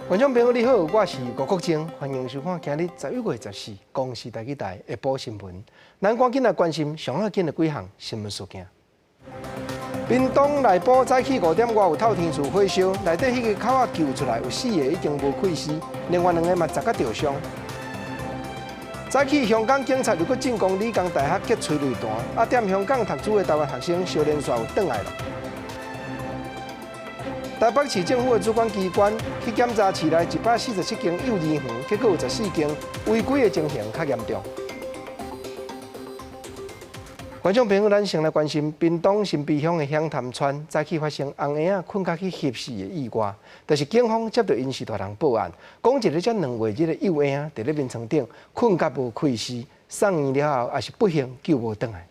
观众朋友你好，我是吴国正，欢迎收看今日11月14公视台台下晡新闻。咱赶紧来关心上要紧的几项新闻事件。屏东内埔早起5点外有透天厝火烧，内底迄个口仔救出来有4个已经无溃死，另外2个嘛10个吊伤。早起香港警察又搁进攻理工大学结催泪弹，踮香港读书的台湾学生小连续有转来了。台北市政府的主管机关去检查市内147间幼儿园，结果有14间违规的情形较严重。观众朋友，咱先来关心屏东新北乡的香潭村早起发生红婴仔困甲去翕死的意外，就是警方接到因事大人报案，讲一个才2月的幼婴仔伫咧眠床顶困甲无溃死，送院了后也是不幸救无回来。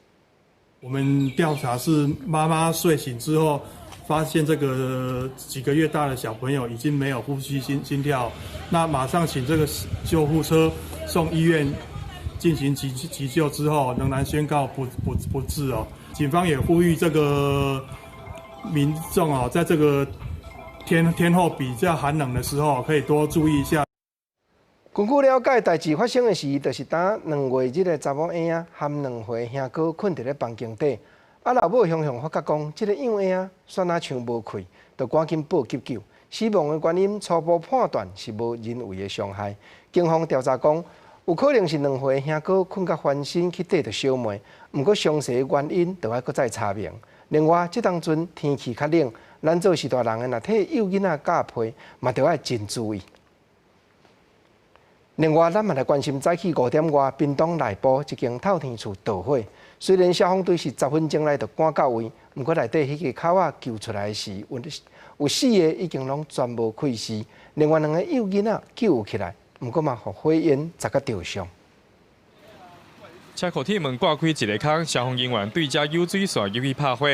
我们调查是妈妈睡醒之后。发现这个几个月大的小朋友已经没有呼吸、心跳，那马上请这个救护车送医院进行急救之后，仍然宣告不治哦。警方也呼吁这个民众哦，在这个天候比较寒冷的时候，可以多注意一下。根据了解，代志发生的是，就是当2月这个查某婴仔含2岁兄哥困伫咧房间底。老母向发觉讲，这个幼婴仔酸仔肠无开，就赶紧报急救。死亡的原因初步判断是无人为的伤害。警方调查讲，有可能是2岁兄哥困甲翻身去缀着小妹，毋过详细的原因就要搁再查明。另外，这当阵天气较冷，咱做是大人的，若替幼囡仔加被，嘛着要真注意。另外，咱嘛来关心早起5点外，屏东内埔一间透天厝盗火。虽然消防队是10分钟内就赶到位，不过内底迄个口仔救出来时，有4个已经拢全无溃死，另外2个幼囡仔救起来，不过嘛，互火焰10个吊伤。车库铁门挂开一个坑，消防人员对这有水线入去拍火。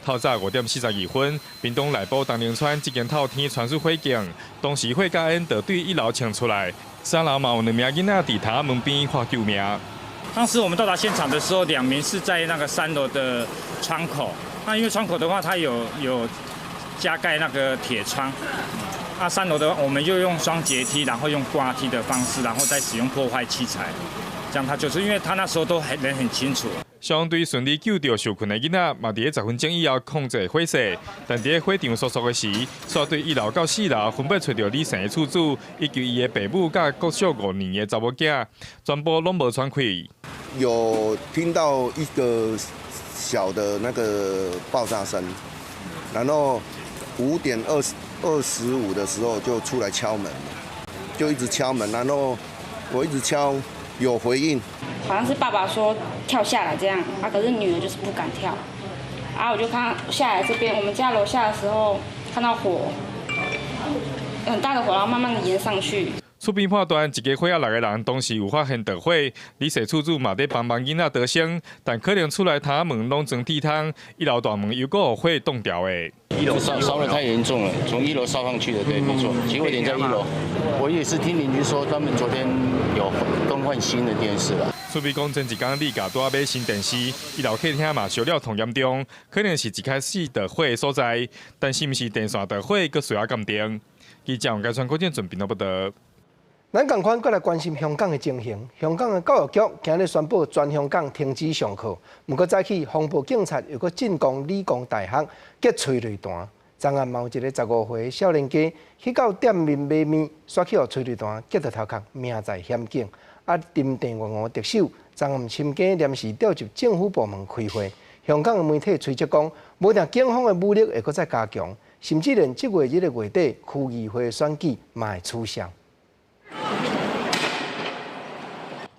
透早5点42分，屏东内埔东宁村一间透天传出火警，当时火甲烟就对1楼冲出来，3楼嘛有2名囡仔伫塔门边喊救命。当时我们到达现场的时候，2名是在那个3楼的窗口。那因为窗口的话，它有加盖那个铁窗。3楼的话，我们又用双阶梯，然后用挂梯的方式，然后再使用破坏器材。这样他就是因为他那时候都人很清楚。消防队顺利救到受困的囡仔，嘛伫10分钟以后控制火势。但伫咧火场疏疏的时，刷对1楼到4楼分别找到李姓的厝主，以及伊的爸母甲国小5年的查某囝，全部拢无喘气。有听到一个小的那个爆炸声，然后5点25的时候就出来敲门，就一直敲门，然后我一直敲，有回应。好像是爸爸说跳下来这样，可是女儿就是不敢跳。我就看下来这边，我们家楼下的时候看到火，很大的火，然后慢慢的延上去。厝边判断，一家伙仔6个人当时有发现着火，李氏厝主嘛在帮忙囡仔逃生，但可能出来塔门拢装地汤，1楼大门又搁有火冻掉的。1楼烧得太严重了，从1楼烧上去的，对，没错，起火点在1楼。我也是听邻居说，他们昨天有更换新的电视了。厝边讲前一天李家拄仔买新电视，1楼客厅嘛烧了同严重，可能是一开始着火的所在，但是毋是电线着火，搁需要鉴定。记者王家川、郭建准报道。咱同款，再来关心香港的情形。香港的教育局今日宣布全香港停止上课。不过早起，防暴警察又搁进攻理工大学，结催泪弹。昨暗嘛有一个15岁的少年家去到店面买面，煞去互催泪弹击到头壳，命在险境。林郑月娥特首昨暗亲家临时调集政府部门开会。香港的媒体推测讲，无定警方的武力会搁再加强，甚至连7月月底区议会选举嘛会取消。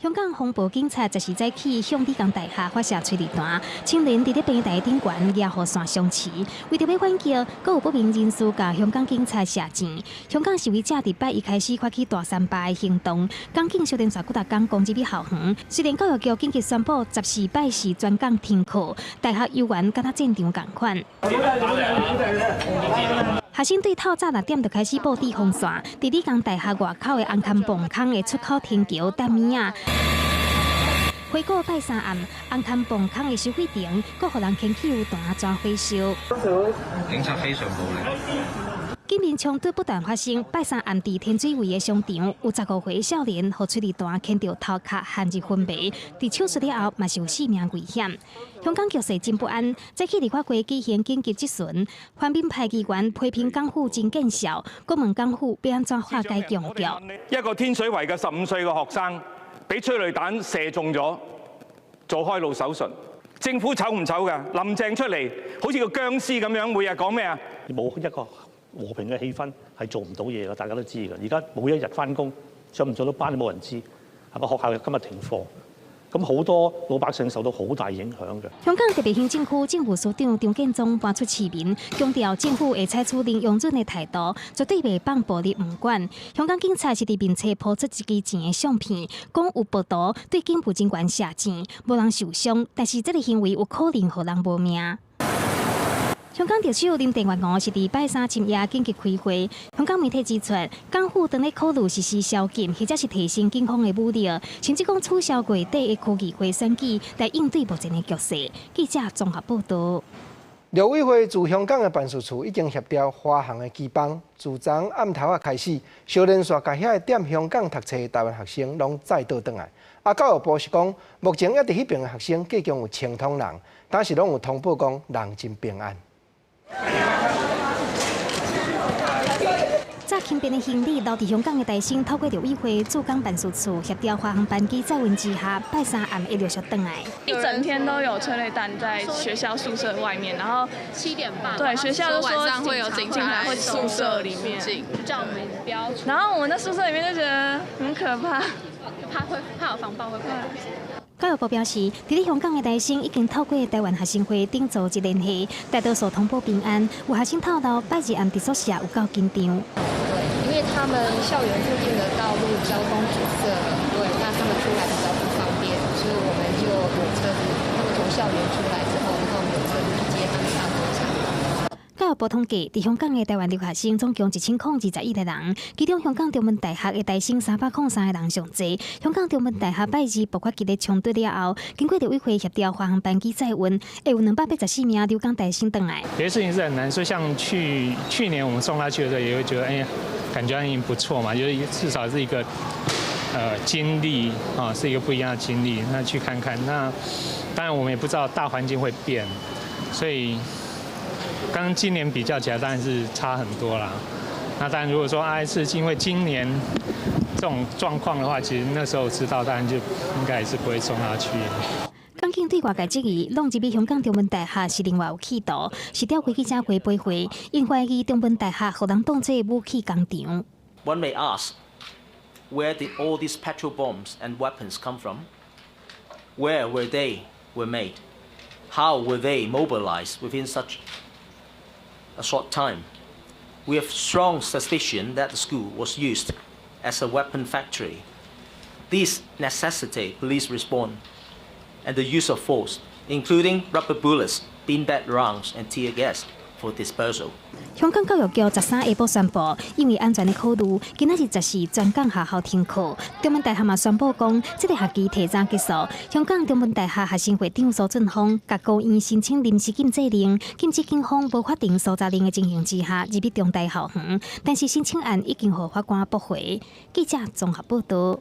香港防暴警察10时早起向理工大学发射催泪弹，青年伫咧平台顶悬野火线相持，为着要挽救，阁有不明人士甲香港警察射箭。香港示威者伫8一开始发起大三巴的行动，港警小电线骨达港攻击比校园。虽然教育局紧急宣布14拜是全港停课，大学游园敢若战场共款。学生队透早6点就开始布置风线，伫理工大学外口的红磡磅空的出口天桥等面啊。回顾拜三暗，红磡磅空的收费亭，阁互人牵起有弹抓火烧。警察非常暴力。警民冲突不断发生，拜三暗地天水围的商场，有15岁少年和催泪弹牵着头壳含入昏迷，伫手术了后嘛是有性命危险。香港局势真不安，早起立法会举行紧急质询，反民派议员批评港府真见效，国问港府要安怎化解僵局。一個天水圍嘅15歲嘅學生，俾催淚彈射中咗，做開腦手術。政府醜唔醜㗎？林鄭出嚟好似個僵屍咁樣，每日講咩啊？冇一個和平嘅氣氛係做唔到嘢㗎，大家都知㗎。而家每一日翻工上唔上到班都冇人知，個學校今日停課。咁好多老百姓受到好大影響嘅。香港特別行政區政務司長張建宗搬出市面，強調政府會採取零容忍的態度，絕對袂放暴力唔管。香港警察是伫面冊拋出一支錢的相片，講有暴徒對警務人員射錢，無人受傷，但是這個行為有可能予人無命。香港特首林鄭月娥是伫拜三深夜緊急開會。香港媒體指出，港府正在考慮實施宵禁，或者是提升警方的武力，甚至講取消月底的區議會選舉，來應對目前的局勢。記者綜合報道。陸委會駐香港的辦事處已經協調華航的機幫，自昨暗頭開始，小連續甲遐踮香港讀冊的台灣學生攏再倒轉來。教育部是講，目前一直迄邊的學生計共有1000多人，但是攏有通報講人真平安。早輕便的行李留伫香港的大生，透過陸委會駐港辦事處協調華航班機載運之下，拜三暗會陸續回來。一整天都有催淚彈在學校宿舍外面，然後7點半，對學校都說晚上會有警察來宿舍裡面，叫我們不要出。然後我們在宿舍裡面就覺得很可怕，怕有防爆會過來。教育部表示，伫咧香港的大生已經透過台灣學生會頂組織聯繫，大多數通報平安。有學生透露，拜日暗佇宿舍有夠緊張。因為他們校園附近的道路交通阻塞了，對，那他們出來比較不方便，所以我們就有車子，他們從校園出來之後，然後我們有車子去接他們上工廠。教育部統計，伫香港的台灣留學生總共1021個人，其中香港中文大學的大生303個人上濟。香港中文大學拜二爆發激烈衝突了後，經過陸委會協調，華航班機載運，會有284名留港大生回來。有些事情是很難說，像去年我們送他去的時候，也會覺得，哎呀，感覺已經不錯嘛，就是至少是一個經歷啊，是一個不一樣的經歷。那去看看，那當然我們也不知道大環境會變，所以。跟今年比較起來，當然是差很多啦。那當然，如果說是因為今年這種狀況的話，其實那時候知道，當然就應該也是不會送他去。港警對外界質疑，攏入去香港中文大學是另外有企圖，是召開記者會背會，因懷疑中文大學互人當作武器工廠。One may ask, where did all these petrol bombs and weapons come from? Where were they made? How were they mobilized within such a short time? We have strong suspicion that the school was used as a weapon factory. These necessitate police response and the use of force, including rubber bullets, beanbag rounds, and tear gas for dispersal. 香港教育局13下晡宣布，因為安全的考慮，今仔日14全港學校停課。中文大學嘛宣布講，這個學期提早結束。香港中文大學學生會長蘇俊峰甲高院申請臨時禁制令，禁止警方無法定搜查令的情形之下入去中大校園，但是申請案已經予法官駁回。記者綜合報道。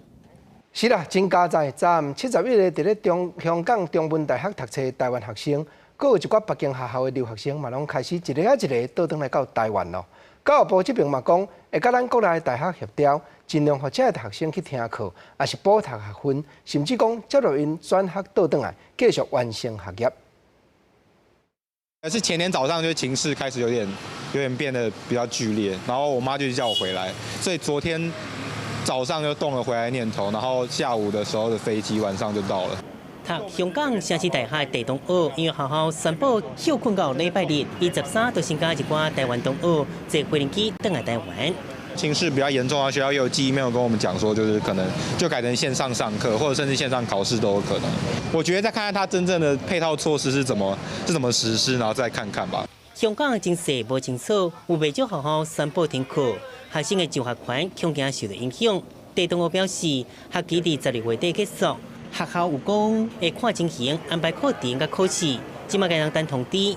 是啦，真加載，昨暗71個佇咧香港中文大學讀冊的台灣學生。佫有一寡北京學校的留學生嘛，攏開始一個一個倒轉來到台灣咯。教育部這邊嘛講，會甲咱國內大學協調，盡量讓這些學生去聽課，也是補讀學分，甚至講接落因轉學倒轉來，繼續完成學業。是前天早上就情勢開始有點變得比較劇烈，然後我媽就叫我回來，所以昨天早上就動了回來念頭，然後下午的時候的飛機晚上就到了。讀香港城市大學地同學音樂學校宣布休困到禮拜日，13就先加一掛台灣同學坐飛機登來台灣。情勢比較嚴重啊，學校也有寄 email跟我們講說，就是可能就改成線上上課，或者甚至線上考試都有可能。我覺得再看看它真正的配套措施是怎麼實施，然後再看看吧。香港情勢無清楚，有不少學校宣布停課，學生的就學權恐驚受到影響。地同學表示，學期伫12月底結束。學校有講會看情形安排課程甲考試，即馬該人等通知。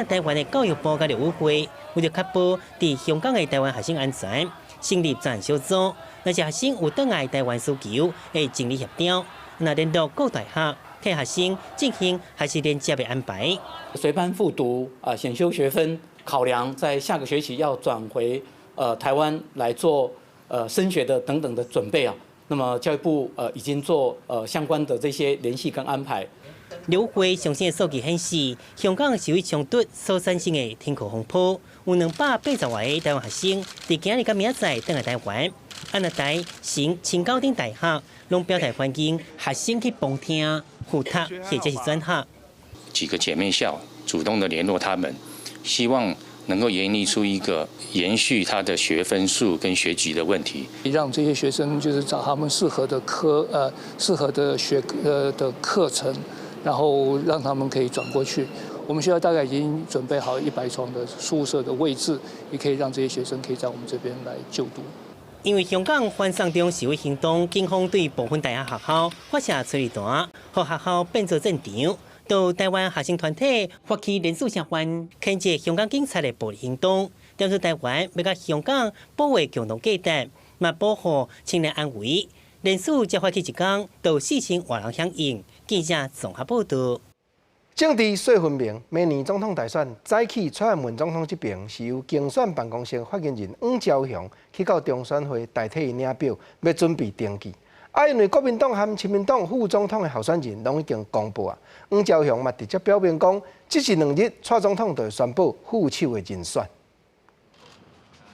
台湾的教育部甲陆委会为了确保伫香港的台湾学生安全，成立专案小组。那些学生有倒来台湾需求，会尽力协调。那联络各大学，替学生进行学习连接的安排。随班复读选修学分，考量在下个学期要转回台湾来做升学的等等的准备啊。那么教育部已经做相关的这些联系跟安排。陆会上线数据显示，香港社会冲突所产生的天气风波，有280外个台湾学生伫今日甲明仔载返来台湾。安那台、成、青高等大学拢表态欢迎学生去旁听、辅读或者是转学。几个姐妹校主动的联络他们，希望能够研拟出一个延续他的学分数跟学籍的问题，让这些学生就是找他们适合的适合的的课程，然后让他们可以转过去。我们学校大概已经准备好100床的宿舍的位置，也可以让这些学生可以在我们这边来就读。因为香港反送中示威行动，警方对部分大学学校发射催泪弹，让学校变作战场。到台湾学生团体发起联署声援，谴责香港警察的暴力行动，调出台湾要甲香港保卫共同价值，嘛保护青年安危。联署才发起一天，到4000外人响应。记者综合报道。政治说分明，明年总统大选早起蔡英文总统这边是由竞选办公室发言人黄昭雄去到中选会代替领表，要准备登记。因为国民党和亲民党副总统的候选人拢已经公布啊，黄昭雄嘛直接表明讲，这是2日蔡总统就会宣布副手的人选。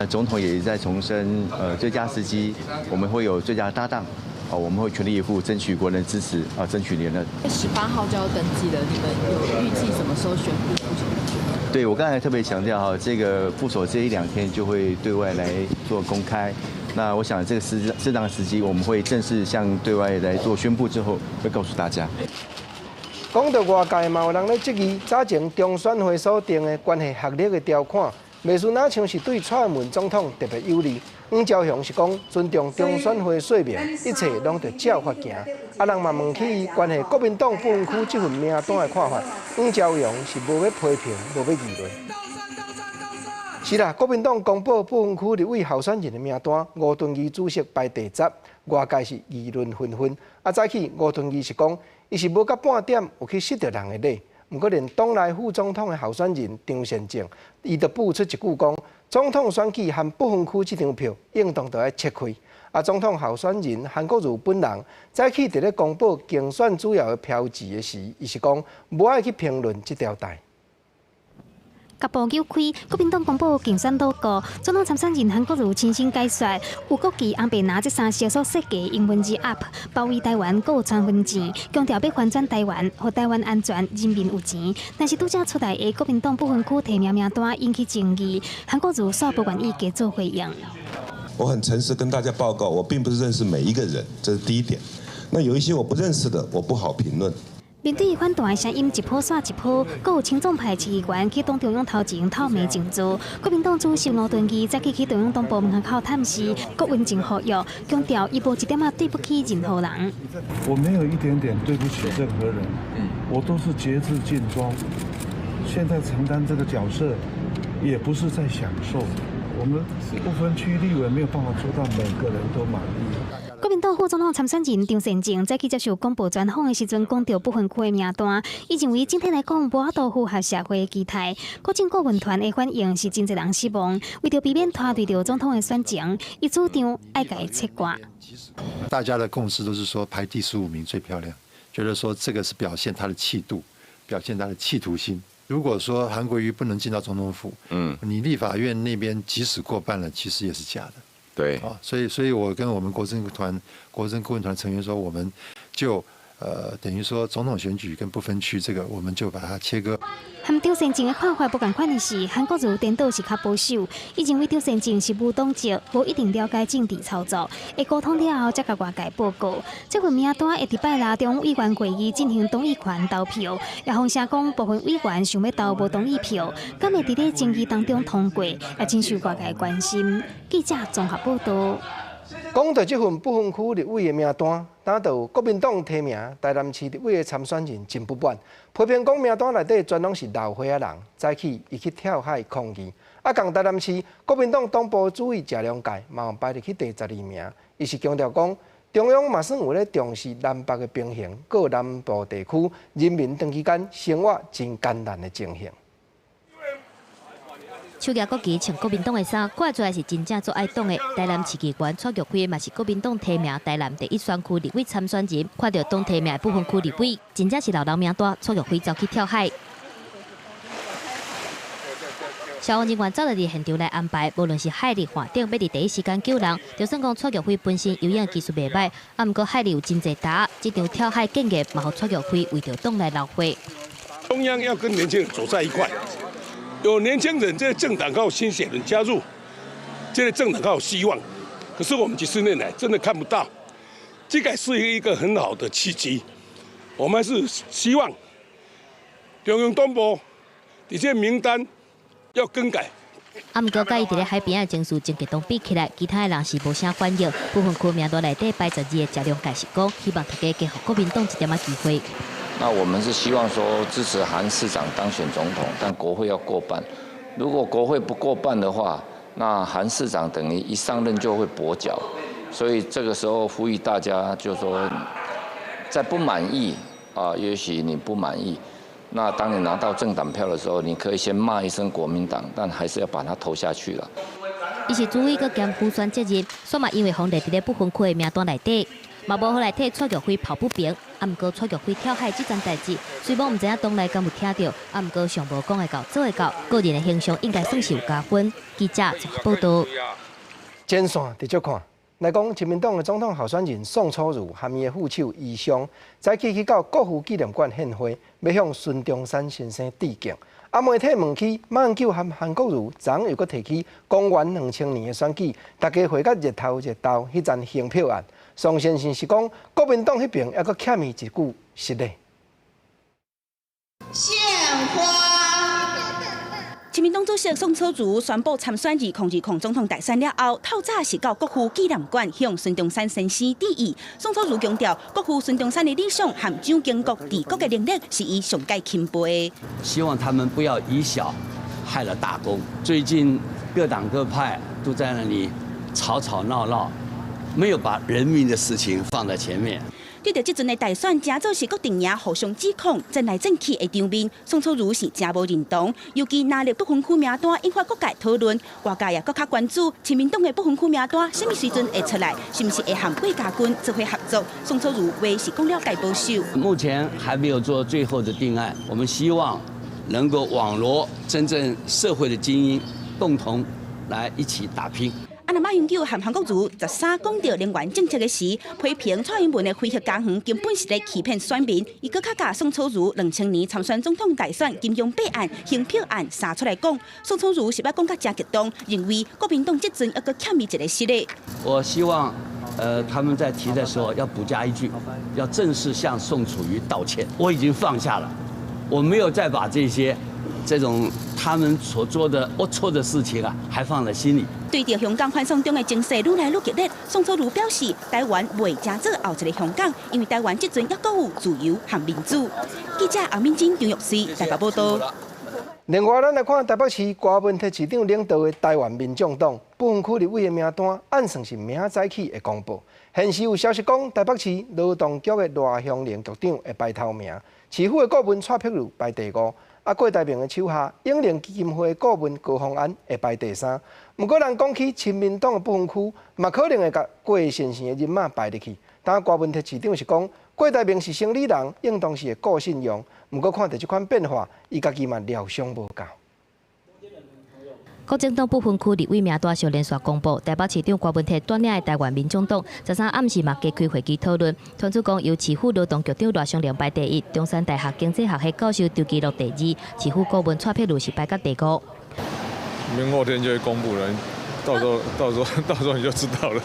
总统也在重申，最佳时机我们会有最佳搭档，我们会全力以赴争取国人支持，争取连任。18号就要登记了，你们有预计什么时候宣布副手？对我刚才特别强调这个副手这1-2天就会对外来做公开。那我想这个适当的时机，我们会正式向对外来做宣布之后，会告诉大家。讲到外界嘛，有人咧质疑早前中选会所定的关系学历的条款，袂输哪像是对蔡英文总统特别有利。黄昭雄是讲尊重中选会说明，一切拢得照法行。人嘛问起关系国民党不分区这份名单的看法，黄昭雄是无要批评，无要议论。是啦，国民党公布不分区立委候选人的名单，吴敦义主席排第10，外界是议论纷纷。早起吴敦义是讲，伊是无到半点有去失着人的礼，不过连党内副总统的候选人张善政，伊就补出一句讲，总统选举和不分区这张票应当就要切开。总统候选人韩国瑜本人早起伫咧公布竞选主要的标志的时，伊是讲无爱去评论这条带。甲部扭开，国民党公布竞选路过，总统参选人韩国瑜亲身解说，有国旗红白蓝这3小所设计英文字 Up， 包围台湾，阁有传分钱，强调要翻转台湾，互台湾安全，人民有钱。但是拄则出台的国民党不分区提名名单引起争议，韩国瑜煞不愿意加做回应。我很诚实跟大家报告，我并不是认识每一个人，这是第一点。那有一些我不认识的，我不好评论。面对反弹的声音一波刷一波，阁有青壮派市议员去党中央头前透明证词。国民党主席吴敦义早起去中央党部门口探视，阁温情呼吁，强调伊无一点对不起任何人。我没有一点点对不起任何人，我都是节制尽忠。现在承担这个角色，也不是在享受。我们不分区立委没有办法做到每个人都满意。国民党副总统参选人张善政在去接受公布专访的时阵，讲到不分区的名单，伊认为整体来讲无法度符合社会的期待。国政顾问团的反应是真侪人失望，为着避免拖累到总统的选情，伊主张爱改切割。大家的共识都是说排第15名最漂亮，觉得说这个是表现他的气度，表现他的企图心。如果说韩国瑜不能进到总统府，你立法院那边即使过半了，其实也是假的。对啊，所以我跟我们国政顾问团成员说，我们就等于说总统选举跟不分区这个，我们就把它切割。和张善政的看法不同款的是，韩国瑜颠倒是较保守，伊认为张善政是无党籍，无一定了解政治操作，会沟通了后才甲外界报告。这份名单会伫拜六中委员会议进行同意权投票，也风声讲部分委员想要投无同意票，敢会伫咧争议当中通过，也真受外界关心。记者综合报道。讲到这份不分区立委的名单，当到国民党提名台南市立委的参选人真不满，批评讲名单内底全拢是老岁仔人，早起伊去跳海抗议。啊，共台南市国民党党部主委谢良介嘛排入去第12名。伊是强调讲，中央嘛算有咧重视南北的平衡，各南部地区人民长期间生活真艰难的情形。手举国旗穿国民党的衫，看出来是真正做爱党的。台南市议员蔡玉辉嘛是国民党提名台南第1选区立委参选人，看到党提名的不分区立委，真正是老人名单，蔡玉辉走去跳海。消防人员早就伫现场来安排，无论是海力、环顶，要伫第一时间救人。就算讲蔡玉辉本身游泳技术袂歹，啊，毋过海力有真侪打，这场跳海建议嘛，互蔡玉辉为着党来闹会。中央要跟年轻人走在一块。有年轻人，这个政党还有新血人加入，这个政党还有希望。可是我们几十年来真的看不到，这个是一个很好的契机。我们是希望中央党部这些名单要更改。啊，毋过甲伊伫咧海边的情绪真激动比起来，其他的人是无啥反应。部分区名单内底排12个谢良介是讲，希望大家给予国民党一点仔机会。那我们是希望说支持韩市长当选总统，但国会要过半。如果国会不过半的话，那韩市长等于一上任就会跛脚。所以这个时候呼吁大家，就说在不满意啊，也许你不满意，那当你拿到政党票的时候，你可以先骂一声国民党，但还是要把它投下去了。伊是主委佮兼补选责任，所嘛因为皇帝伫咧不分区的名单内底。嘛无好来替蔡玉辉跑不平，啊毋过蔡玉辉跳海这件代志，虽无毋知影党内敢有听到，啊毋过上无讲会到做会到，个人的形象应该算是有加分。记者综合报道。前线直接看，来讲，亲民党的总统候选人宋楚瑜和伊的副手余湘，早起去到国父纪念馆献花，要向孙中山先生致敬。啊，媒体问起马英九和韩国瑜，昨又搁提起公元2000年的选举，大家回到日头迄阵兴票案。宋先生是讲，国民党迄边还阁欠伊一句实例。献花。亲民党主席宋楚瑜宣布参选2020总统大选了后，透早是到国父纪念馆向孙中山先生致意。宋楚瑜强调，国父孙中山的理想和蒋经国治国的能力是伊上界钦佩的。希望他们不要以小害了大公。最近各党各派都在那里吵吵闹闹。没有把人民的事情放在前面。对着这阵的大选，真做是各阵营互相指控，争来争去的场面，宋楚瑜是真无认同。尤其拿入不分区名单，引发各界讨论，外界也更加关注亲民党的不分区名单，什么时阵会出来？是不是会和国家军做伙合作？宋楚瑜话是讲了解保守。目前还没有做最后的定案，我们希望能够网罗真正社会的精英，共同来一起打拼。啊，那马英九和韩国瑜13讲到能源政策的时，批评蔡英文的飞核加权根本是在欺骗选民。伊搁较甲宋楚瑜2000年参选总统大选金融弊案、兴票案杀出来讲，宋楚瑜是要讲甲真激动，认为国民党这阵要搁欠伊一个实例。我希望，他们在提的时候要补加一句，要正式向宋楚瑜道歉。我已经放下了，我没有再把这种他们所做的龌龊的事情啊，还放在心里。对着香港反送中的情势愈来愈激烈，宋楚瑜表示，台湾袂真做后一个香港，因为台湾这阵也搁有自由和民主。记者洪敏珍、张玉思台北报道。另外，咱来看台北市柯文哲市长领导的台湾民众党不分区立委的名单，按算是明仔早起会公布。现时有消息讲，台北市劳动局的赖香玲局长会排头名，市府的顾问蔡碧如排第5。啊，郭台铭的手下永联基金会顾问高虹安会排第3。不过，咱讲起亲民党的不分区，嘛可能会甲郭先生的人马排入去。但柯文哲市长是讲，郭台铭是生理人，应当是会顾信用。不过看到这款变化，伊家己嘛料想无够。国政党不分区立委名单小连续公布，台北市长柯文哲带领的台湾民众党13暗时嘛加开会议讨论，传出讲由市府劳动局长赖香玲排第1，中山大学经济学系教授周基乐第2，市府顾问蔡碧如是排到第5。明后天就会公布了，到时候你就知道了。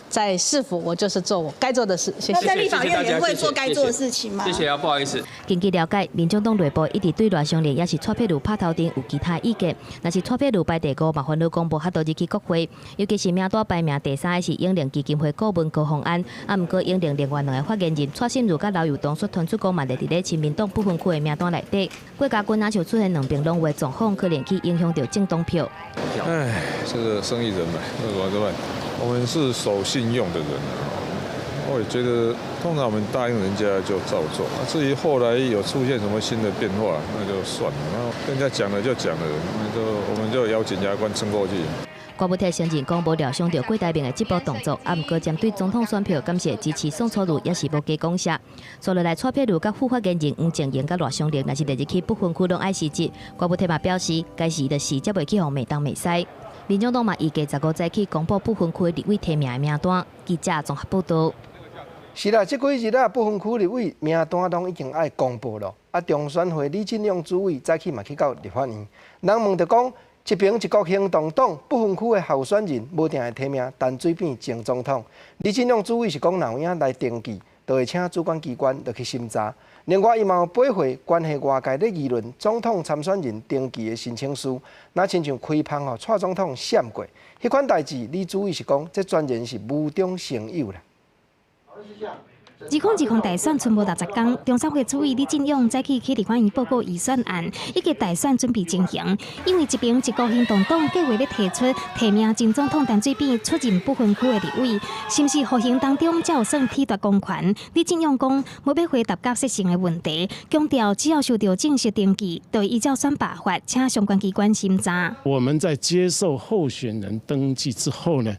在市府我就是做我该做的事。谢谢。那在立法院也会做该做的事情吗？谢谢啊，不好意思。根据了解，民众党内部一直对赖香林也是蔡壁如拍头阵有其他意见。若是蔡壁如排第5，麻烦你公布较多日期国会，尤其是名单排名第3的是永龄基金会顾问高虹安，毋过永龄另外2个发言人蔡心如甲刘友东所传出讲嘛，伫咧亲民党不分区的名单内底，郭家军若像出现2边拢话状况，可能去影响到政党票。哎，这个生意人嘛，那怎么办？我们是守信用的人我也觉得，通常我们答应人家就照做。至于后来有出现什么新的变化，那就算了。然后人家讲了就讲了，我们就咬紧牙关撑过去。国务院承认讲无料想到郭台铭的这波动作，毋过针对总统选票感谢支持宋楚瑜也是无加讲啥。所落来蔡壁如甲副发言人黄正英甲赖香林，若是第2期不分区拢爱辞职，国务院嘛表示，该时就是才袂去互美当美使。民众党嘛预计15早起公布不分区立委提名的名单。记者综合报道。是啦，这几日啊，不分区立委名单拢已经爱公布了。中选会李进亮主委早起嘛去到立法院，人问着讲，一边一国行动党不分区的候选人无定会提名陈水扁前总统。李进亮主委是讲，若有影来登记，就会请主管机关落去审查。另外，伊嘛有背回关系外界咧议论总统参选人登记的申请书，那亲像开放蔡总统闪过，迄款代志，李主委是讲，这全然是无中生有啦。2010大选剩无60天，中选会主委李进勇早起去立法院报告预算案，以及大选准备情形。因为一边一国行动党计划咧提出提名前总统陈水扁出任不分区的立委，是毋是互行当中才有算剥夺公权？李进勇讲，无要回答假设性的问题，强调只要受到正式登记，就会依照选罢法，请相关机关审查。我们在接受候选人登记之后呢，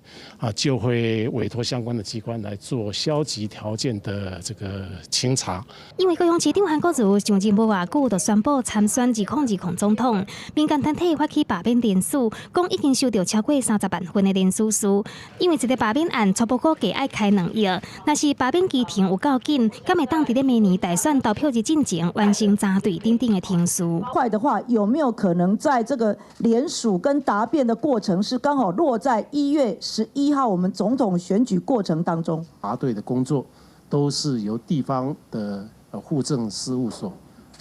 就会委托相关的机关来做消极条件的这个清查。因为高雄市长韩国瑜上任无偌久，就宣布参选2020总统。民间团体发起罢免联署，讲已经收到超过30万份的联署书。因为一个罢免案初步估计要开2亿，若是罢免期程有够紧，敢会当伫咧明年大选投票日进前完成查对等等的程序。快的话，有没有可能在这个联署跟答辩的过程是刚好落在1月11号我们总统选举过程当中？答对的工作都是由地方的户政事务所、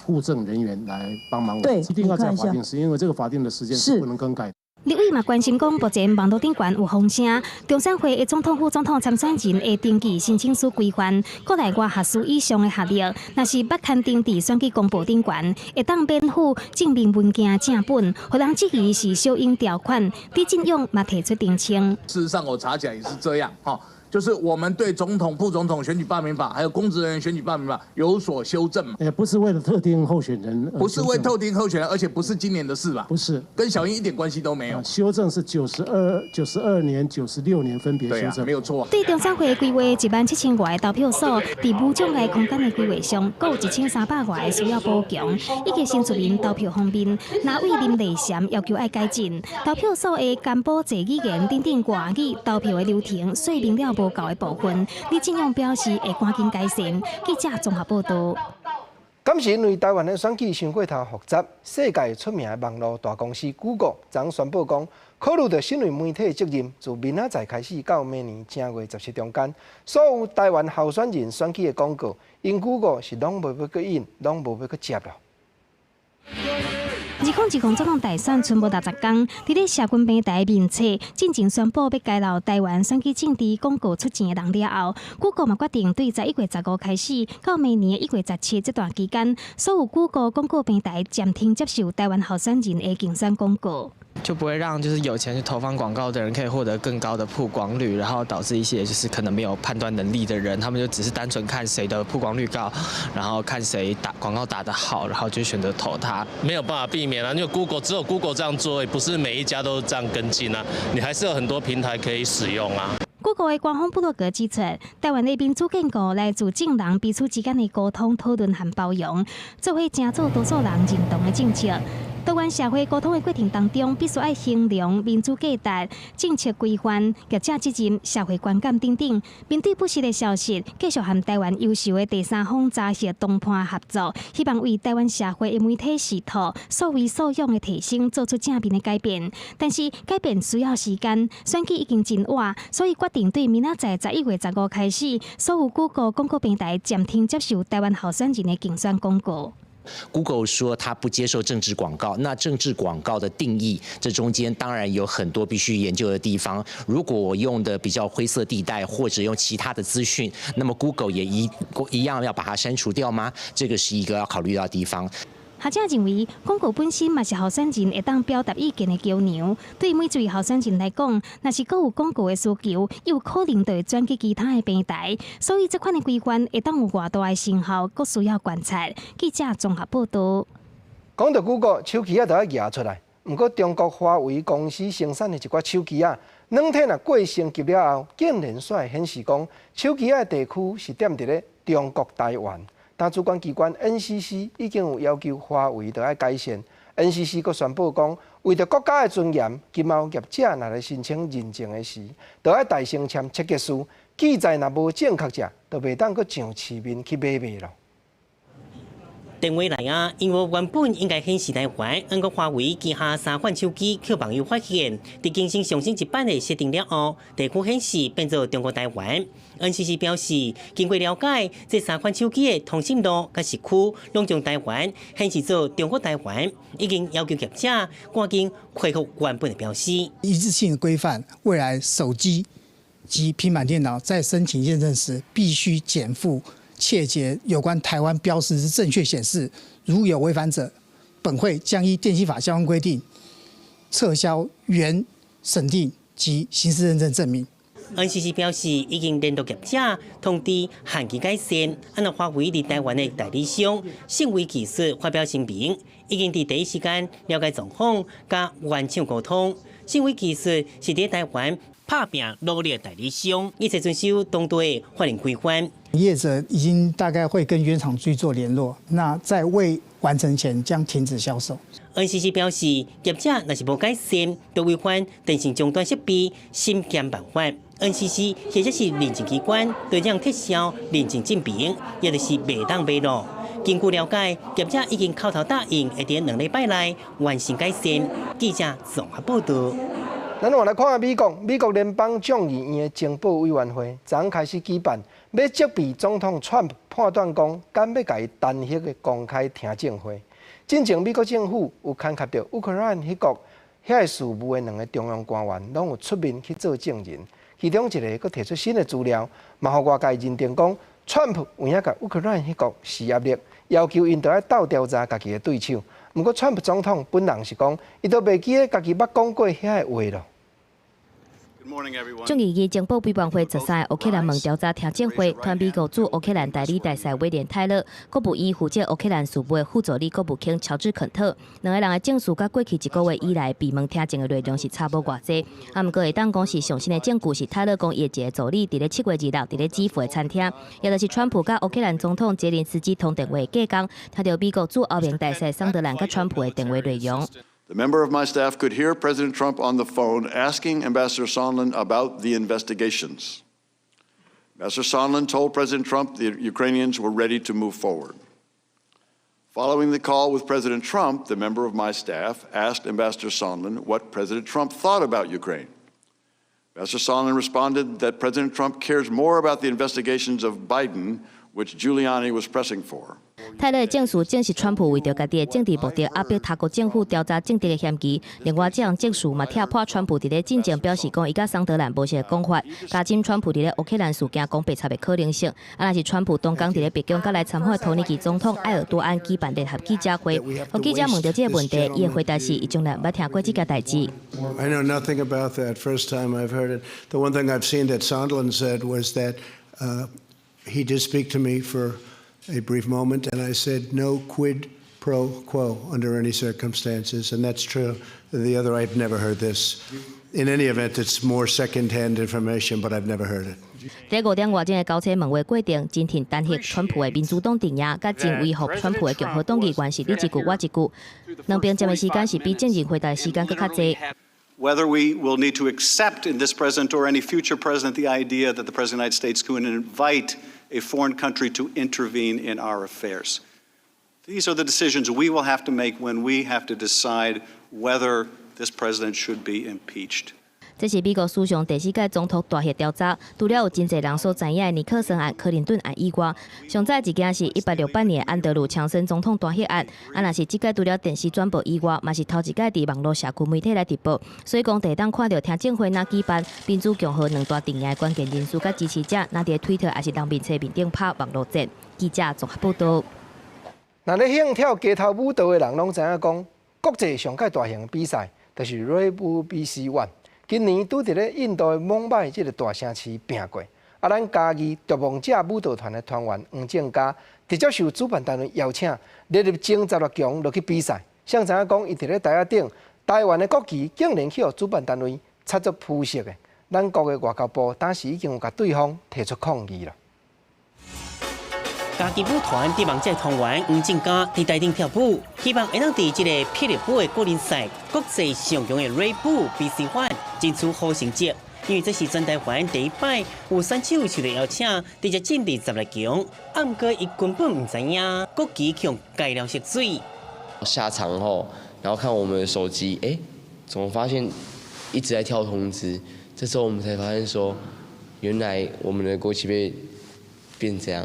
户政人员来帮忙。对，一定要在法定时间，因为这个法定的时间是不能更改的。立委嘛关心讲，目前网络顶悬有风声，中选会的总统、副总统参选人的登记申请书规范，国内外学士以上的学历，若是捌刊登伫选举公报顶悬，会当免付证明文件正本，互人质疑是小英条款。李进勇嘛提出澄清。事实上，我查起来也是这样，就是我们对总统、副总统选举罢免法，还有公职人员选举罢免法有所修正嘛？也不是为了特定候选人，不是为特定候选人，而且不是今年的事吧？不是，跟小英一点关系都没有。修正是92年、96年分别修正，没有错。对中选会规划17000外的投票所，伫无障碍空间的规划上，各有1300外的需要补强。以及新住民投票方面，哪位林丽嬋要求爱改进投票所的干部座语言等等外语投票的流程，说明了无够的部分，李进勇表示会赶紧改善。记者综合报道。敢是因为台湾的选举伤过头复杂，世界出名的网络大公司 Google 昨宣布讲，考虑到新闻媒体的责任，自明仔载开始到明年正月17中间，所有台湾候选人选举的广告，因 Google 是拢无要去印，拢无要去接了。2010总统大选剩无60天，伫咧社群平台面册进前宣布要揭露台湾选举政治广告出钱的人了后，Google 嘛决定对11月15开始到明年1月17这段期间，所有 Google 广告平台暂停接受台湾候选人的竞选广告。就不会让就是有钱去投放广告的人可以获得更高的曝光率，然后导致一些就是可能没有判断能力的人，他们就只是单纯看谁的曝光率高，然后看谁打广告打得好，然后就选择投他。没有办法避免啊，因为 只有 Google 这样做，也不是每一家都这样跟进啊，你还是有很多平台可以使用啊。Google 的官方部落格指出，台湾的民主建构来自政人彼此之间的沟通、讨论和包容，做伙成做多数人认同的政策。多湾社会沟通的过程当中，必须要衡量民主价值、政策规范、业者责任、社会观感等等。面对不实的消息，继续和台湾优秀的第三方扎实同伴合作，希望为台湾社会的媒体视图所为所用的提升做出正面的改变。但是改变需要时间，选举已经真晚，所以决定对明仔载11月15开始，所有Google广告平台暂停接受台湾候选人的竞选广告。Google 说它不接受政治广告，那政治广告的定义，这中间当然有很多必须研究的地方。如果我用的比较灰色地带，或者用其他的资讯，那么 Google 也一样要把它删除掉吗？这个是一个要考虑到的地方。学者认为，广告本身嘛是候选人会当表达意见的桥梁。对每一位候选人来讲，若是各有广告的需求，又可能就会转去其他的平台。所以，这款的规范会当有偌大的成效，佫需要观察。记者综合报道。讲到Google，手机都要压出来。不过，中国华为公司生产的一款手机2天过升级了后，竟然却显示讲，手机的地区是踮伫咧中国台湾。但主管机关 NCC 已经有要求华为要改善。NCC 阁宣布讲，为着国家的尊严，今后业者若来申请认证的时，就要大声签切结书。记载若无正确者，就袂当阁上市面去买卖咯。电话来啊！因为原本应该显示台湾，不过华为旗下3款手机被网友发现，伫更新上新一版的设定了后，地区显示变做中国台湾。NCC 表示，经过了解，这3款手机的通信录甲时区拢将台湾显示做中国台湾，已经要求业者赶紧恢复原本的标识。一致性的规范，未来手机及平板电脑在申请验证时，必须减负切结有关台湾标识之正确显示，如有违反者，本会将依电信法相关规定撤销原审定及刑事认证证明。NCC 表示，已经联络业者通知限期改善。按照华为伫台湾的代理商信威技术发表声明，已经伫第一时间了解状况，甲原厂沟通。信威技术是伫台湾拍拼努力的代理商，一切遵守当地法令规范。业者已经大概会跟原厂去做联络，那在未完成前将停止销售。NCC 表示，业者若是无改善，就违反电信终端设备审检办法。NCC 或者是认证机关对这样撤销认证证明，也就是袂当买咯。根据了解，业者已经口头答应会伫2礼拜内完成改善。记者综合报道。咱换来看下美国联邦众议院的情报委员会昨开始举办，要责备总统川普判断讲，敢要甲伊单独的公开听证会。进前美国政府有牵涉到乌克兰迄国遐个事务的2个中央官员，拢有出面去做证人。其中一个佫提出新的资料，嘛互外界认定讲，川普有影甲乌克兰迄国施压力，要求因着要斗调查家己的对手。不过，川普总统本人是讲，伊都袂记得家己捌讲过遐个话咯。众议院情报委员会13个乌克兰问调查听证会，团美国驻乌克兰代理大使威廉泰勒，国务院负责乌克兰事务的副助理国务卿乔治肯特，两个人的证词甲过去1个月以来被问听证的内容是差不偌济。不过会当讲是上新的证据是泰勒讲伊一个助理伫咧7月2日伫咧基辅的餐厅，也就是川普甲乌克兰总统泽连斯基通电话隔天，听到美国驻欧盟大使桑德兰甲川普的电话内容。The member of my staff could hear President Trump on the phone asking Ambassador Sondland about the investigations. Ambassador Sondland told President Trump the Ukrainians were ready to move forward. Following the call with President Trump, the member of my staff asked Ambassador Sondland what President Trump thought about Ukraine. Ambassador Sondland responded that President Trump cares more about the investigations of Biden, which Giuliani was pressing for. 泰勒的证词证实川普为着家己的政治目的，压迫他国政府调查政敌的嫌疑。另外，这项证词嘛踢破川普伫咧进前表示讲伊甲桑德兰无相的讲法，加深川普伫咧乌克兰事件讲白插的可能性。若是川普当天伫咧白宫甲来参访的土耳其总统埃尔多安举办联合记者会，和记者问到这个问题，伊的回答是伊从来捌听过这件代志。I know nothing about that. First time I've heard it. The one thing I've seen that Sondland said was that he did speak to me for a brief moment, and I said no quid pro quo under any circumstances, and that's true. The other, I've never heard this. in any event, it's more second-hand information, but I've never heard it. 第5点外境的交车问话过程，真挺单核川普的民主党阵营，甲真威服川普的共和党议员是你一句我一句，两边占的时间是比正经回答的时间更较济。 Whether we will need to accept in this president or any future president the idea that the President of the United States can invite a foreign country to intervene in our affairs. These are the decisions we will have to make when we have to decide whether this president should be impeached. 这是美国史上第4届总统大核调查，除了有真侪人所知影的尼克森案、克林顿案以外，上早一件是1868年安德鲁强森总统大核案。若是这届除了电视转播以外，嘛是头一届伫网络社区媒体来直播。所以讲，第当看到听证会哪举办，民主共和两大阵营的关键人士甲支持者，哪伫推特还是人面册面顶拍网络战。记者综合报道。那咧兴跳街头舞蹈的人拢知影讲，国际上界大型比赛就是瑞舞 BC1。 今年拄伫咧印度的孟买这个大城市拼过，咱嘉义夺梦者舞蹈团的团员黄正嘉，直接受主办单位邀请，列入前16强落去比赛。谁知影讲，伊伫咧台顶，台湾的国旗竟然去互主办单位擦作肤色的。咱国的外交部当时已经有甲对方提出抗议了。 嘉义舞团伫梦者团员黄正嘉伫台顶跳舞，希望会当伫这个霹雳舞的个人赛国际上强的瑞舞 BC1 争取好成绩。因为这是全台湾第一摆有选手受到邀请，直接进入16强。不过伊根本唔知影国旗用改了色水。下场后，然后看我们的手机，怎么发现一直在跳通知？这时候我们才发现说，原来我们的国旗被变这样。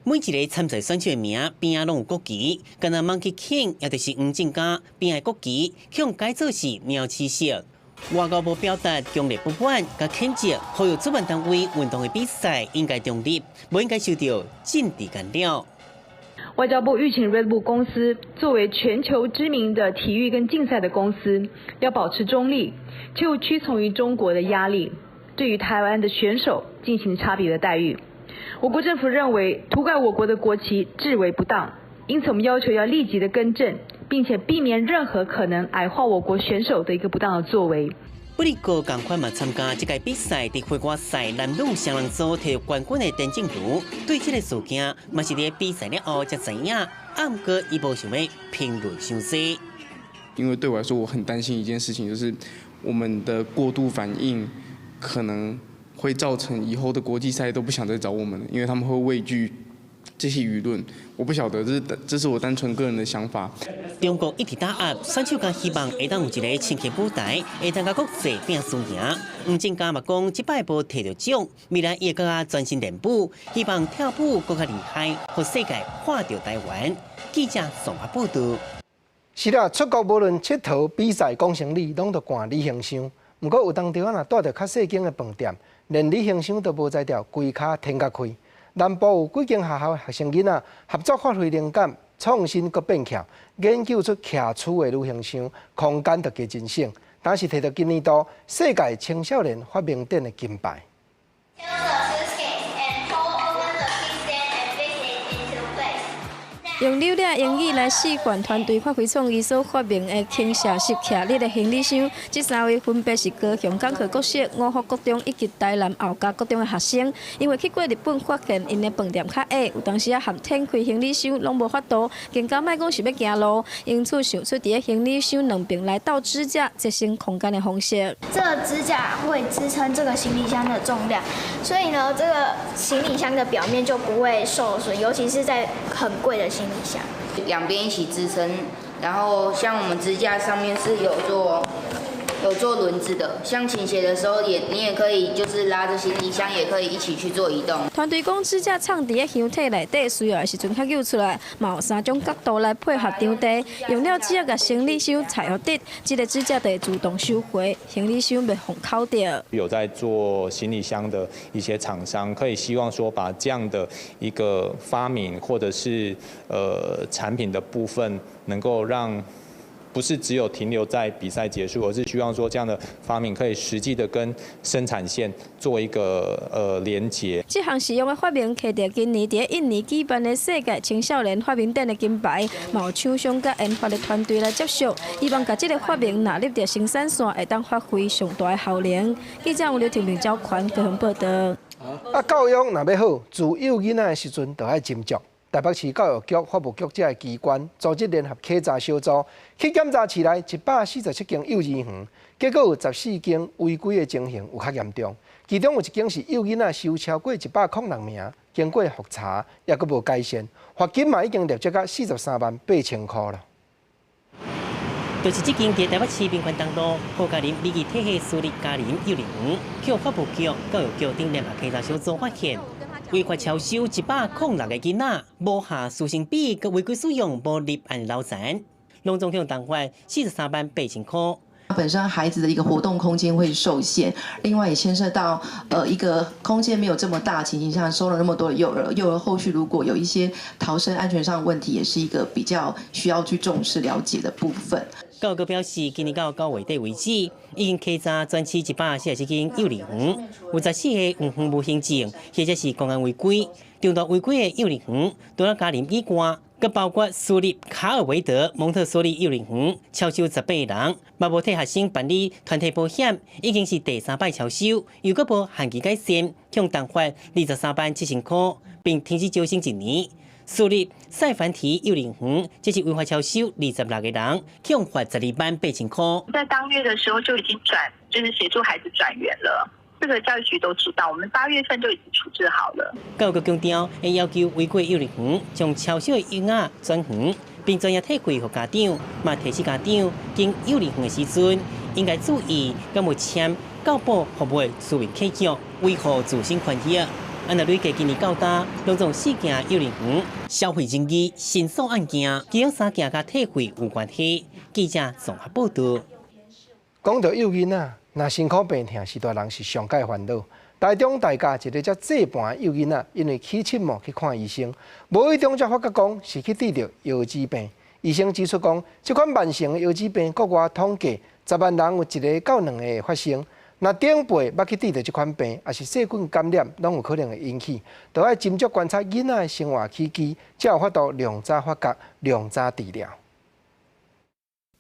每一个参赛选手的名边仔拢有国旗，敢若 Monkey King 也就是黄正嘉边仔国旗，向改做是喵刺色。外交部表达强烈不满，甲谴责，呼吁主办单位运动的比赛应该中立，不应该受到政治干扰。外交部预请 Red Bull 公司作为全球知名的体育跟竞赛的公司，要保持中立，就屈从于中国的压力，对于台湾的选手进行差别的待遇。 我国政府认为涂改我国的国旗至为不当，因此我们要求要立即的更正，并且避免任何可能矮化我国选手的一个不当的作为。不哩个赶快嘛参加这届比赛的花瓜赛男女双人组摕到冠军的陈静茹，对这个事件嘛是伫比赛了后才知影，不过伊无想要评论伤济。因为对我来说，我很担心一件事情，就是我们的过度反应可能。 会造成以后的国际赛都不想再找我们了，因为他们会畏惧这些舆论。我不晓得，这是我单纯个人的想法。中国一直打压，选手更希望会当有一个清气舞台，会当甲国际拼输赢。黄正嘉嘛讲，这摆无摕到奖，未来也更加专心练舞，希望跳舞更加厉害，和世界看到台湾。记者综合报道。是啦，出国无论佚佗、比赛、讲生理，拢得赶旅行箱。不过有当地若带着较细间的饭店。 连旅行箱都无在调，规卡停甲开。南部有几间学校学生囡仔合作发挥灵感，创新佮变巧，研究出徛厝的旅行箱，空间就加真省。但是摕到今年度世界青少年发明展的金牌。 用流利英语来示范团队发挥创意所发明的倾斜式徛立的行李箱。这3位分别是高雄港区国小、五福国中以及台南后甲国中的学生。因为去过日本，发现因的饭店较矮，有当时啊含天开行李箱拢无法度，更加莫讲是要行路，因此想出伫行李箱两边来倒支架，节省空间的方式。这个支架会支撑这个行李箱的重量，所以呢，这个行李箱的表面就不会受损，尤其是在很贵的行李箱。两边一起支撑，然后像我们支架上面是有做轮子的，像倾斜的时候你也可以就是拉着行李箱，也可以一起去做移动。团队讲支架藏伫个箱体内底，需要的时阵较扭出来，嘛有3种角度来配合场地。用了只要甲行李箱踩好底，这个支架就会自动收回，行李箱袂缝扣掉。有在做行李箱的一些厂商，可以希望说把这样的一个发明或者是产品的部分，能够让不是只有停留在比赛结束，而是希望说这样的发明可以实际的跟生产线做一个连结。这项实用的发明，摕到今年伫印尼举办的世界青少年发明展的金牌，有厂商甲研发的团队来接受，希望把这个发明纳入到生产线，会当发挥上大的效能。记者刘婷婷、赵宽高雄报道。教育若要好，自幼囡仔的时阵就要斟酌。台北市教育局、法务局这个机关组织联合稽查小组去检查市内147间幼儿园，结果有14间违规的情形有较严重，其中有1间是幼囡仔收超过106名，经过复查也阁无改善，罚金嘛已经累积到438000块了。就是这间在台北市宾馆当中，高嘉林礼仪体系私立嘉林幼儿园，去法务局、教育局等联合稽查小组发现。违法超收106个囡仔，无下书生笔，佮违规使用无立案劳残，拢总共当罚438000块。本身孩子的一个活动空间会受限，另外也牵涉到一个空间没有这么大的情形下，收了那么多的幼儿后续如果有一些逃生安全上的问题，也是一个比较需要去重视了解的部分。教育局表示，今年到9月底为止，已经稽查全市147间幼儿园，有14个园方无行政，或者是公安违规。众多违规的幼儿园，除了嘉林以外，佮包括私立卡尔维德、蒙特梭利幼儿园，超收18人，嘛无替学生办理团体保险，已经是第3摆超收，又佮无限期改善，向当罚237000块，并停止招生1年。私立赛凡提幼儿园，这是违法超收26个人，向罚128000块。在当月的时候就已经就是协助孩子转园了。这个教育局都知道，我们8月份就已经处置好了。教育局强调，会要求违规幼儿园将超收的婴仔转园，并专业退费给家长，嘛提醒家长经幼儿园的时阵，应该注意敢无签教保服务书面契约，维护自身权益。按照累计今年到达，拢总4件幼儿园消费争议申诉案件，其中3件甲退费有关系。记者综合报道。讲到幼囡仔，若身躯病痛，是大人是上界烦恼。台中大家一个才济半的幼囡仔，因为起荨膜去看医生，无意中才发觉讲是去治疗腰子病。医生指出讲，这款慢性的腰子病，国外统计10万人有1个到2个会发生。若长辈捌去治疗这款病，也是细菌感染，拢有可能会引起，就要斟酌观察囡仔的生活起居，才有法度量早发觉、量早治疗。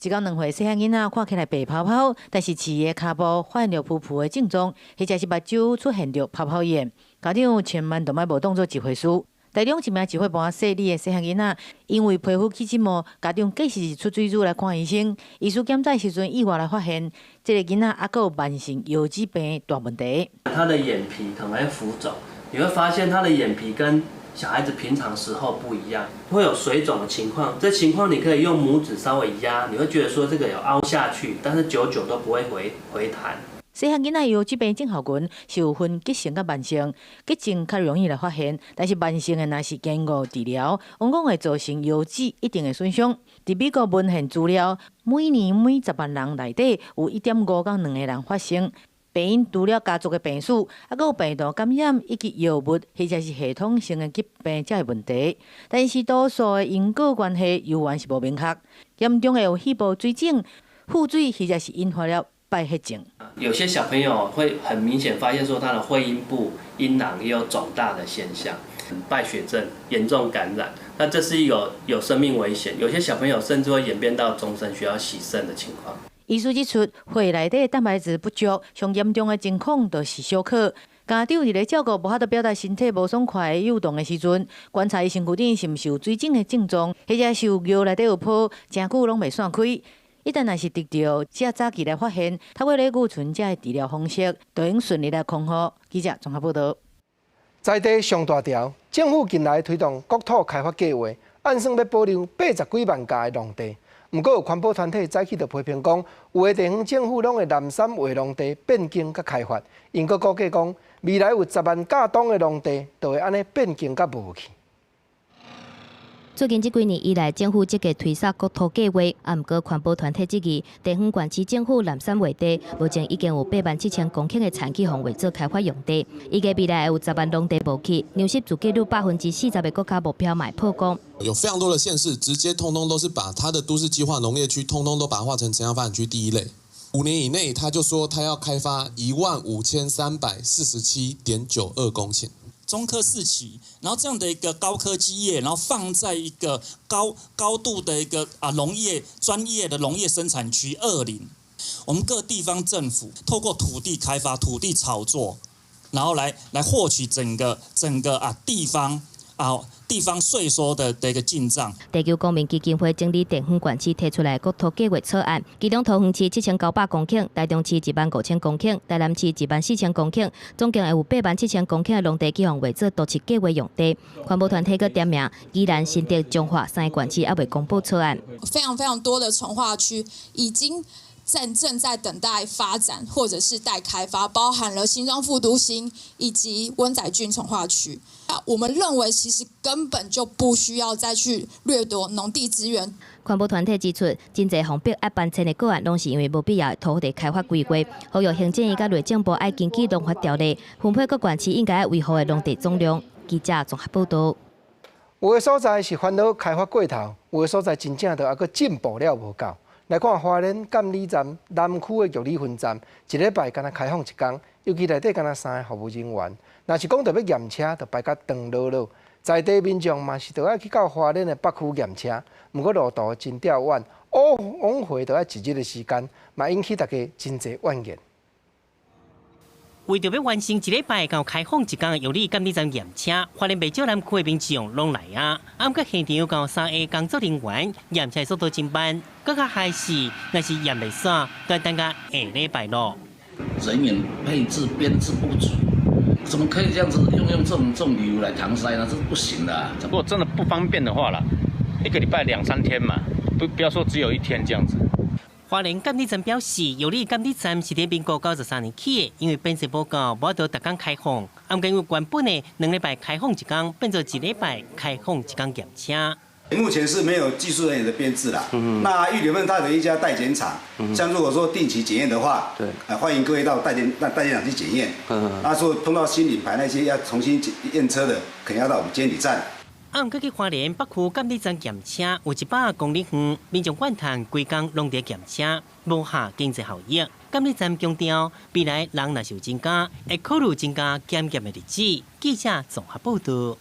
一到2岁细汉囡仔看起来白泡泡，但是饲的骹部发现着浮浮的症状，或者是目睭出现着泡泡炎，家长千万都莫无当作一回事。台中一名1岁半细腻的细汉囡仔，因为皮肤起荨膜，家长继续出水珠来看医生。医师检查时阵意外来发现，这个囡仔还佫有慢性腰子病大问题。他的眼皮可能会浮肿，你会发现他的眼皮跟小孩子平常时候不一样，会有水肿的情况。这情况你可以用拇指稍微压，你会觉得说这个有凹下去，但是久久都不会回弹。细汉囡仔腰子病症候群是有分急性甲慢性，急症较容易来发现，但是慢性的若是经过治疗，往往会造成腰子一定的损伤。伫美国文献资料，每年每10万人内底有1.5到2个人发生。病因除了家族的病史，还有病毒感染以及药物或者是系统性的疾病这问题，但是多数的因果关系犹原是无明确。严重的有肺部水肿、腹水或者是引发了败血症。有些小朋友会很明显发现说他的会阴部、阴囊也有肿大的现象，败血症、严重感染，那这是有生命危险。有些小朋友甚至会演变到终身需要洗肾的情况。医师指出，血内底蛋白质不足，上严重的情况就是小可。家长伫咧照顾无法度表达身体无爽快的幼动的时阵，观察伊身躯顶是毋是有水肿的症状，或者是有腰内底有泡，真久拢未散开。一旦若是得到，只早期来发现，透过咧固醇这的治疗方式，就用顺利来康复。记者综合报道。在地上大条，政府近来推动国土开发计划，按算要保留80几万甲的农地。不过有环保团体早起就批评讲，有的地方政府拢会南山划农地变更甲开发，因阁估计讲，未来有10万甲栋的农地，就会安尼变更甲无去。最近这几年以来，政府积极推扫国土计划，毋过环保团体质疑地方县市政府滥散画地，目前已经有87000公顷的残气红为做开发用地，预计未来有10万农地无去，牛市自给率40%的国家目标买破功。有非常多的县市直接通通都是把它的都市计划农业区通通都把它划成城乡发展区第一类。5年以内，他就说他要开发15347.92公顷。中科4期，然后这样的一个高科技业，然后放在一个高度的一个农业专业的农业生产区20，我们各地方政府透过土地开发、土地炒作，然后来获取整个地方税收的一个进账。地球公民基金会整理地方县市提出来国土计划草案，其中桃园市7900公顷，台中市15000公顷，台南市14000公顷，总共有87000公顷的农地计划为做都市计划用地。环保团体佮点名，宜兰、新竹、彰化3个县市还未公布草案。非常多的重划区已经正在等待发展或者是待开发，包含了新庄副都心以及温仔郡重划区。我们认为其实根本就不需要再去掠夺农地资源。环保团体指出，真侪红标爱办签的个案，拢是因为无必要的土地开发规划，呼吁行政院甲内政部爱根据农法条例，分配各县市应该维护的农地总量。记者综合报道。有的所在是烦恼开发过头，有的所在真正就还佫进步了无够。来看花莲监理站南区的玉里分站，一礼拜敢若开放1天，尤其内底敢若3个服务人员。若是讲着要验车，就排甲长落落。在地民众嘛是着爱去到花莲的北区验车，不过路途真遥远，往回就要1日的时间，嘛引起大家真侪怨言。为着要完成一礼拜到开放1天的玉里监理站验车，花莲袂少南区的民众拢来啊。暗过现场有3个工作人员验车速度真慢，更加害是若是验袂煞，都要等到下礼拜咯。人员配置编制不足，怎么可以这样子用这种理由来搪塞呢？这是不行的。如果真的不方便的话啦，1个礼拜2、3天嘛，不要说只有1天这样子。花莲监理站表示，玉里监理站是伫民国93年起的，因为编制不够，无得逐天开放。因为原本的2礼拜开放1天，变做1礼拜开放1天验车。目前是没有技术人员的编制啦。那玉里分它的一家代检厂，像如果说定期检验的话，欢迎各位到代检厂去检验。那说碰到新领牌那些要重新验车的，可能要到我们监理站。暗过去花莲北区监理站验车有100公里远，民众怨叹规工拢在验车，无下经济效益。监理站强调，未来人若是有增加，会考虑增加检验的日子。记者综合报道。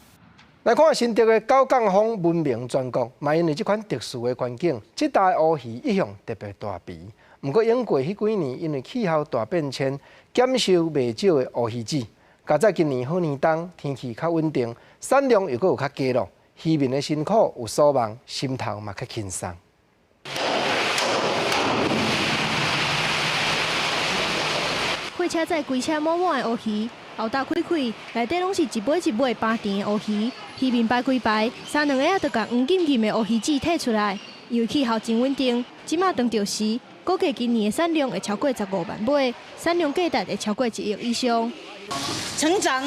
来看新竹的九港风闻名全国，嘛因为这款特殊的环境，这带乌鱼一向特别大肥。不过因过迄几年，因为气候大变迁，减收袂少的乌鱼子。加在今年好年冬，天气较稳定，产量又有较低落，渔民的辛苦有所望，心头嘛较轻松。货车载规车满满的乌鱼，后搭开开，内底拢是一尾一尾扒甜的乌鱼。渔民排几排，3、2个仔就将黄金金的乌鱼子摕出来。因为气候真稳定，即马当着时，估计今年的产量会超过15万尾，产量价值会超过1亿以上。成长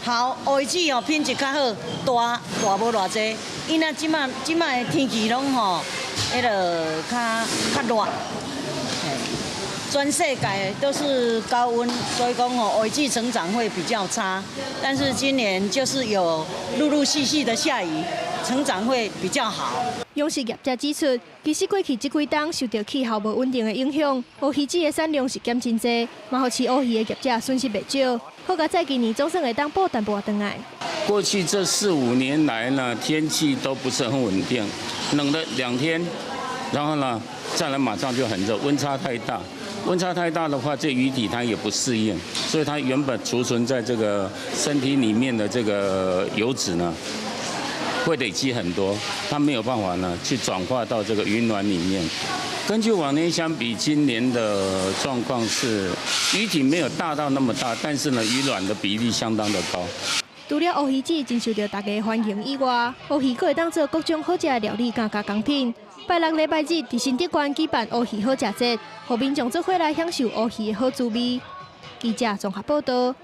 好，乌鱼子品质较好，大无偌济。因那即马的天气拢迄个较热，全世界都是高温，所以讲乌鱼子成长会比较差。但是今年就是有陆续的下雨，成长会比较好。养殖业者指出，其实过去这几冬受到气候无稳定的影响，乌鱼子的产量是减真济，嘛互饲乌鱼的业者损失袂少。好在在今年总算会当补淡薄回来。过去这4、5年来呢，天气都不是很稳定，冷了2天，然后呢，再来马上就很热，温差太大。温差太大的话，这鱼体它也不适应，所以它原本储存在这个身体里面的这个油脂呢，会累积很多，它没有办法呢去转化到这个鱼卵里面。根据往年相比，今年的状况是鱼体没有大到那么大，但是呢，鱼卵的比例相当的高。除了乌鱼子真受到大家欢迎以外，乌鱼阁会当做各种好食的料理加工品。拜6、礼拜日，伫新竹县举办乌鱼好食节，互民众做伙来享受乌鱼的好滋味。记者综合报道。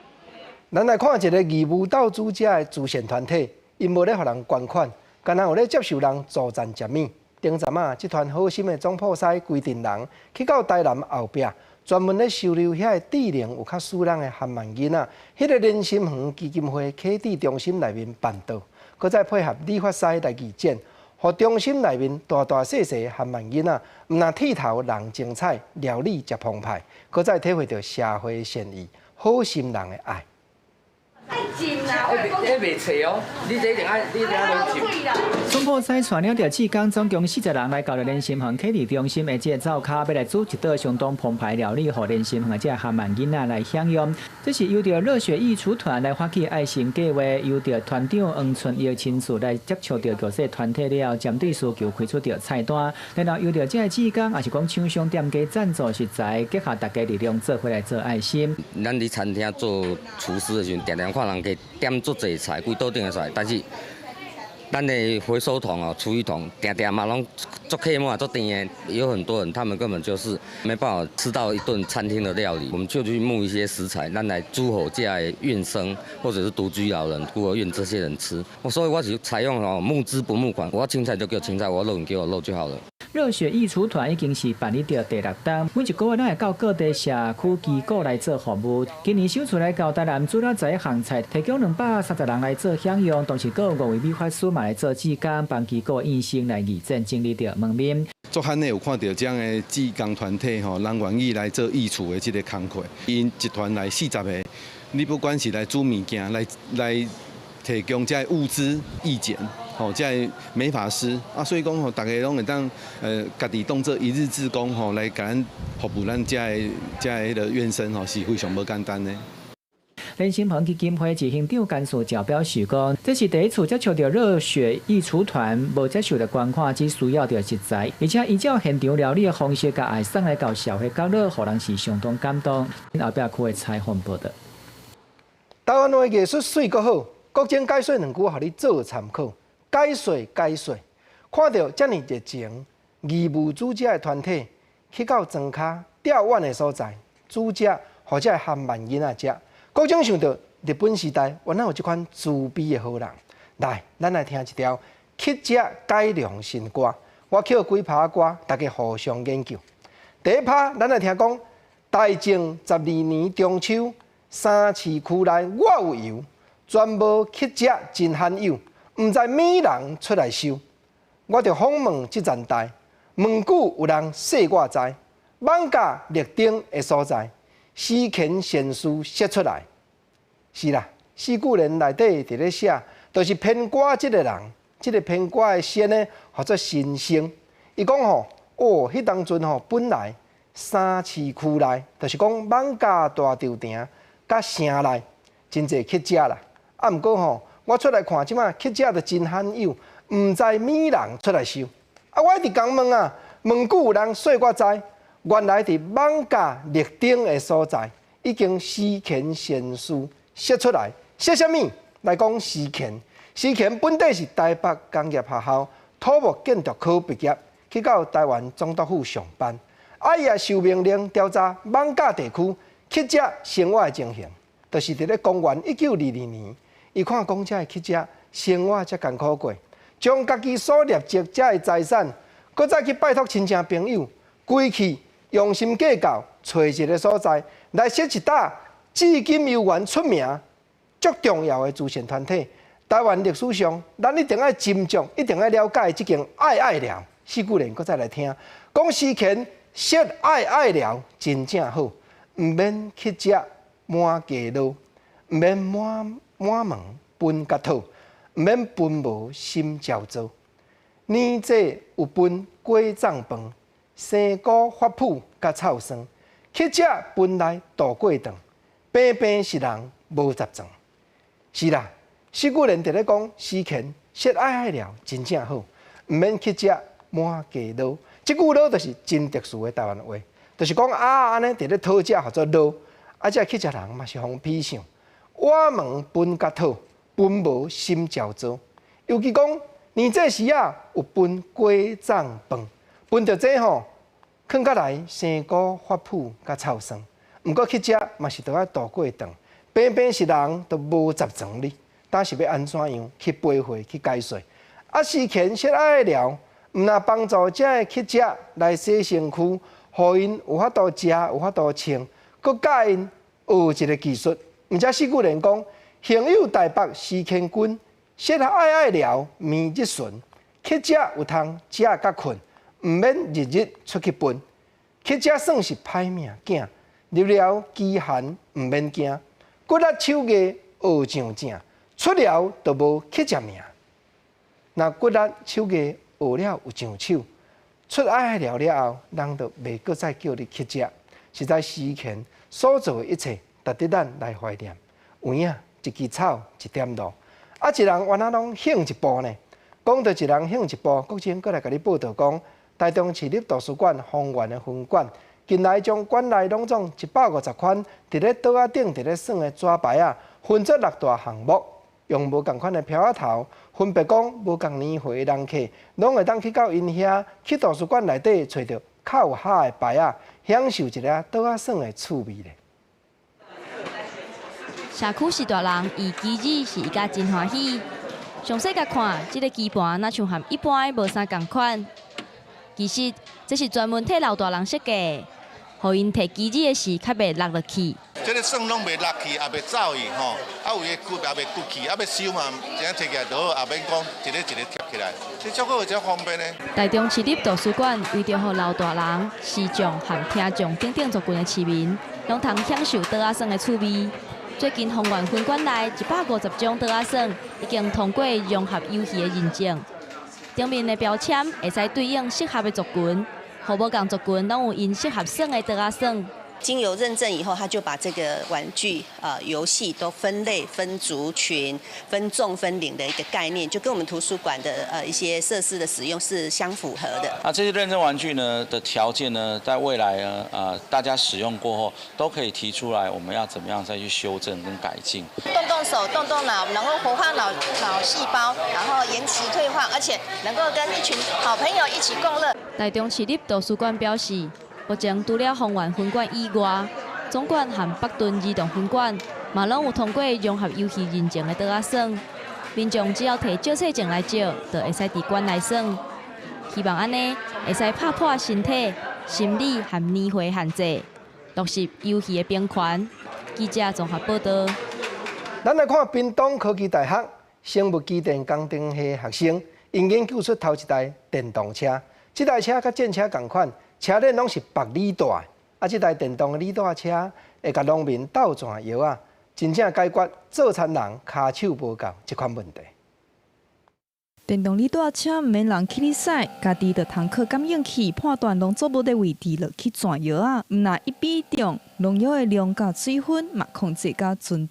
咱来看一个义务斗主者的慈善团体，因无咧互人捐款，敢若有咧接受人助战接米。顶站啊，集团好心的总铺师规定人去到台南后壁，专门咧收留遐个智能有较输人的汉民囡仔。迄个连心园基金会启智中心内面办道，佮再配合理发师来义剪，互中心内面大大细细汉民囡仔，毋但剃头人精彩，料理则澎湃，佮再体会到社会善意、好心人的爱。太近啦！袂错哦，你这一定爱落近。总铺师传了着志工，总共40人来到了连心园启智中心的这个灶骹，要来煮一道相当澎湃料理，予连心园的这汉民囡仔来享用。这是由着热血义厨团来发起爱心计划，由着团长黄春义亲自来接触着各式团体了，针对需求开出着菜单，然后由着这个志工，也是讲厂商店家赞助食材，结合大家力量做回来做爱心。咱伫餐厅做厨师的时阵，常常看人家点足侪菜，规桌顶的菜，但是咱的回收桶哦、厨余桶，常常嘛拢足客满、足甜的，有很多人他们根本就是没办法吃到一顿餐厅的料理，我们就去募一些食材，咱来煮好这些孕生或者是独居老人、孤儿院这些人吃。所以我是采用募资不募款，我要青菜就给我青菜，我要肉你给我肉就好了。热血义厨团已经是办理到第6档，每一个月咱会到各地社区机构来做服务。今年首次来到台南煮了11项菜，提供230人来做享用，同时各5位美发师嘛来做志工，帮机构应声来义诊经历着门面。昨汉呢有看到这样的志工团体吼，人愿意来做义厨的这个工作，因集团来40个，你不管是来煮物件，来提供这物资意见。吼，这美发师啊，所以讲吼，大家拢会当家己当做一日志工吼，来甲咱服务咱这个院生吼，是非常无简单的。连心园基金会执行长甘肃赵表示讲，这是第一次接触到热血义厨团，无接受的捐款，只需要着食材，而且依照现场料理的方式，甲爱送来到社会角落，互人是相当感动。后壁区的采访报道。台湾的艺术水阁好，国情解说2句，互你做参考。解说，看到遮尔热情、义务煮食的团体，去到庄脚钓远的所在煮食，或者汉民囡仔食。各种想到日本时代，原来有这款自卑的好人。来，咱来听一条乞食改良新歌。我捡几拍歌，大家互相研究。第一拍，咱来听讲，大正12年中秋，3市区内我有游，全无乞食真罕有。毋知美人出来收，我着访问这站台，问句有人说我知，网架立顶的所在，诗权贤书写出来。是啦，四句联内底伫咧写，就是编歌即个人，即个编歌的先呢，或者新生。伊讲吼，迄当阵吼，本来3市区内，就是讲网架大潮埕甲城内，真侪乞食啦。啊，毋过吼。我出来看，即马乞食就真罕有，毋知美人出来收。啊，我一直讲问啊，问句有人说我知，原来伫网架立顶的所在，已经诗权贤书写出来。写啥物？来讲诗权。诗权本地是台北工业学校土木建筑科毕业，去到台湾总督府上班。啊，伊也受命令调查网架地区乞食生活的情形，就是伫咧公元1922年。伊看讲遮个乞食生活遮艰苦过，将家己所立积遮个财产，搁再去拜托亲戚朋友，归去用心计较，找一个所在来设一搭至今悠然出名、足重要的慈善团体。台湾历史上，咱一定要斟酌，一定要了解即间爱了。四句联，搁再来听，讲诗权说爱了真正好，毋免乞食满街路，毋免满门分甲讨，毋免分无心焦躁。年节有分果粽饭，生果发脯甲草酸。乞食分来度过长，平平是人无杂症。是啦，四句联伫咧讲诗权说爱了真正好，毋免乞食满街路。即句路就是真特殊的台湾话，就是讲安尼伫咧讨食或者路，这乞食人嘛是互批想。我门分甲讨，分无心焦躁。尤其讲年这时啊，有分果粽饭，分着这吼，囥较来生果发脯甲草酸。毋过乞食嘛是着爱度过长，平平是人都无杂症哩。但是要安怎样去培会去解说？啊，事前血压的疗，毋但帮助这个乞食来洗身躯，互因有法度食，有法度穿，佮教因学一个技术。毋则四句连讲，行有台北施乾君，血压的疗眠日顺，乞食有通食甲困，毋免日日出去奔。乞食算是歹命囝，入了饥寒毋免惊，骨力手艺学上正，出了就无乞食命。若骨力手艺学了有上手，出爱了了后，人就袂搁再叫你乞食。实在时前所做的一切，值得咱来怀念。有影一枝草，一点露，啊，一人原来拢行一步呢。讲到一人行一步，国前搁来甲你报道讲，台中市立图书馆丰原的分馆，近来将馆内拢总150款伫咧桌仔顶伫咧耍的纸牌啊，分做6大项目，用无共款的票仔头，分别讲无共年岁的人客，拢会当去到因遐去图书馆内底找到较有哈的牌啊，享受一个桌仔耍的趣味咧。社区是大人，伊机子是伊家真欢喜。详细甲看，这个棋盘若像和一般无啥共款。其实这是专门替老大人设计，互因摕机子的时较袂落落去。这个算拢袂落去，也袂走去吼，啊有个骨也袂骨去，啊要收嘛，这样摕起来就好，也免讲一个一个贴起来，这照顾会较方便呢。台中市立图书馆为着互老大人、视障和听障等等族群的市民，拢通享受桌仔耍的趣味。最近丰原分馆内150种桌仔耍已经通过融合游戏的认证，顶面的标签会使对应适合的族群，互无共族群拢有因适合耍的桌仔耍。经由认证以后，他就把这个玩具游戏都分类、分族群、分众、分龄的一个概念，就跟我们图书馆的一些设施的使用是相符合的。这些认证玩具呢的条件呢，在未来呢大家使用过后都可以提出来，我们要怎么样再去修正跟改进。动动手、动动脑，能够活化脑细胞，然后延迟退化，而且能够跟一群好朋友一起共乐。台中市立图书馆表示，目前除了丰原分馆以外，总馆和北屯儿童分馆嘛拢有通过融合游戏认证的桌仔耍，民众只要摕借册证来借，就会使伫馆内耍。希望安尼会使拍破身体、心理和年岁限制，落实游戏的平权。记者综合报道。咱来看屏东科技大学生物机电工程系学生，因研究出头一台电动车。这台车甲战车同款。车链拢是白履带，这台电动的履带车会甲农民斗转摇啊，真正解决做田人骹手无够这款问题。电动履带车毋免人去哩驶，家己着通靠感应器判断农作物的位置落去转摇啊，毋但一比重，农药的量甲水分嘛控制甲准。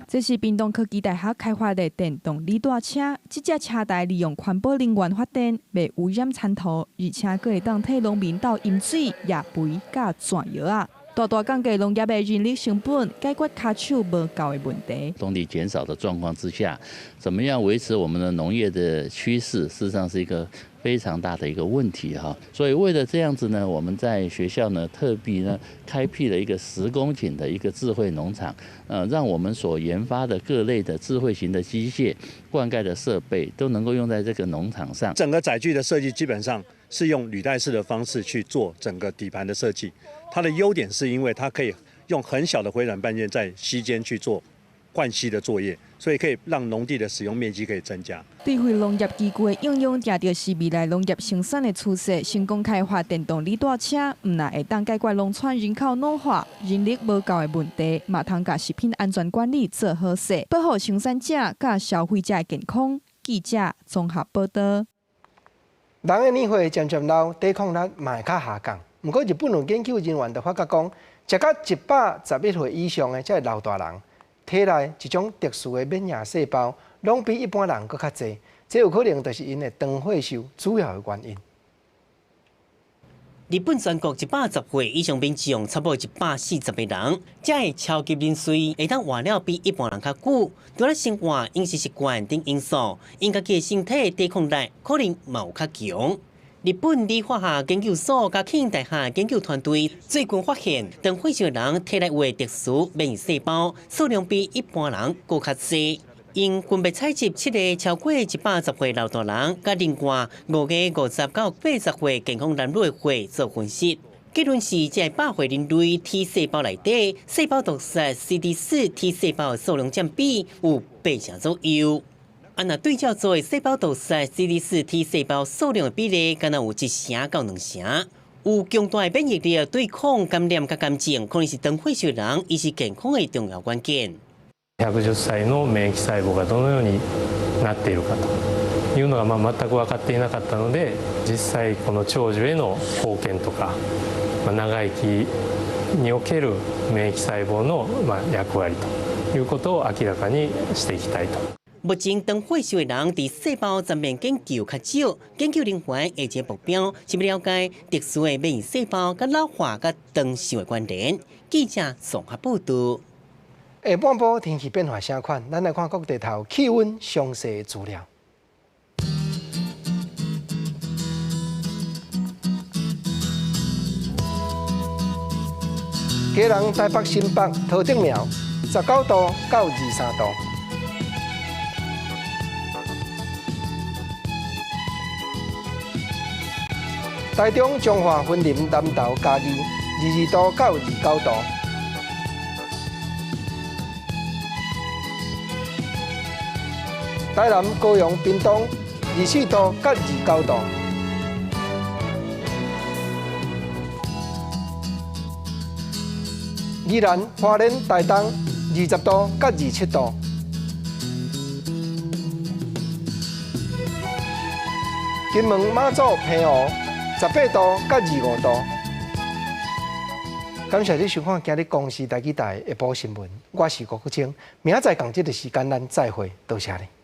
这是屏东科技大学开发的电动履带车，这只车台利用环保能源发电，袂污染产土，而且佫会当替农民倒饮水、野肥、甲转药啊，大大降低农业的人力成本，解决骹手无够的问题。农地减少的状况之下，怎么样维持我们的农业的趋势，事实上是一个非常大的一个问题哈。所以为了这样子呢，我们在学校呢特别呢开辟了一个10公顷的一个智慧农场，让我们所研发的各类的智慧型的机械、灌溉的设备都能够用在这个农场上。整个载具的设计基本上是用履带式的方式去做整个底盘的设计。它的优点是因为它可以用很小的回转半径在溪间去做灌溪的作业，所以可以让农地的使用面积可以增加。智慧农业机具的应用，定着是未来农业生产的趋势。成功开发电动履带车，唔但会当解决农村人口老化、人力无够的问题，嘛通甲食品安全管理做好势，保护生产者甲消费者的健康。记者综合报道。人的年岁渐渐老，抵抗力嘛会较下降。不过，日本有研究人员就发觉讲，食到111岁以上的这老大人，体内一种特殊的免疫细胞，拢比一般人佫较侪。这有可能就是因的长寿寿主要的原因。日本全国110岁以上民众差不多140个人，这个超级年岁会当活了比一般人较久。除了生活、饮食习惯等因素，因家己身体抵抗力可能嘛有较强。日本理化学研究所甲庆大学研究团队最近发现，长岁数人体内有特殊免疫细胞数量比一般人佫较侪。因分别采集7个超过110岁老大人，甲另外5个50到80岁健康男女会做分析。结论是，在100岁人类 T 细胞内底，细胞毒杀 CD4 T 细胞数量占比有8成左右。若对照做细胞毒杀 CD4 T 细胞数量的比例，敢若有1成到2成。有强大的免疫力对抗感染甲癌症，可能是长血小人医师健康的重要关键。110歳の免疫細胞がどのようになっているかというのが全く分かっていなかったので、実際この長寿への貢献とか、長生きにおける免疫細胞の役割ということを明らかにしていきたいと。目前，长血小的人伫细胞层面研究较少，研究人员下一个目标是要了解特殊的免疫细胞甲老化甲长寿的关联。记者综合报道。下半部天气变化啥款？咱来看各地头气温详细资料。基隆、台北、新北、桃竹苗19度到23度。台中、彰化、云林、南投、嘉义22度到29度。台南、高雄、屏东24度到29度。宜兰、花莲、台东20度到27度。金门、马祖、澎湖18度到25度。感谢你收看今日公视台语台下晡新闻，我是郭国清，明仔载同一个时间咱再会，多谢你。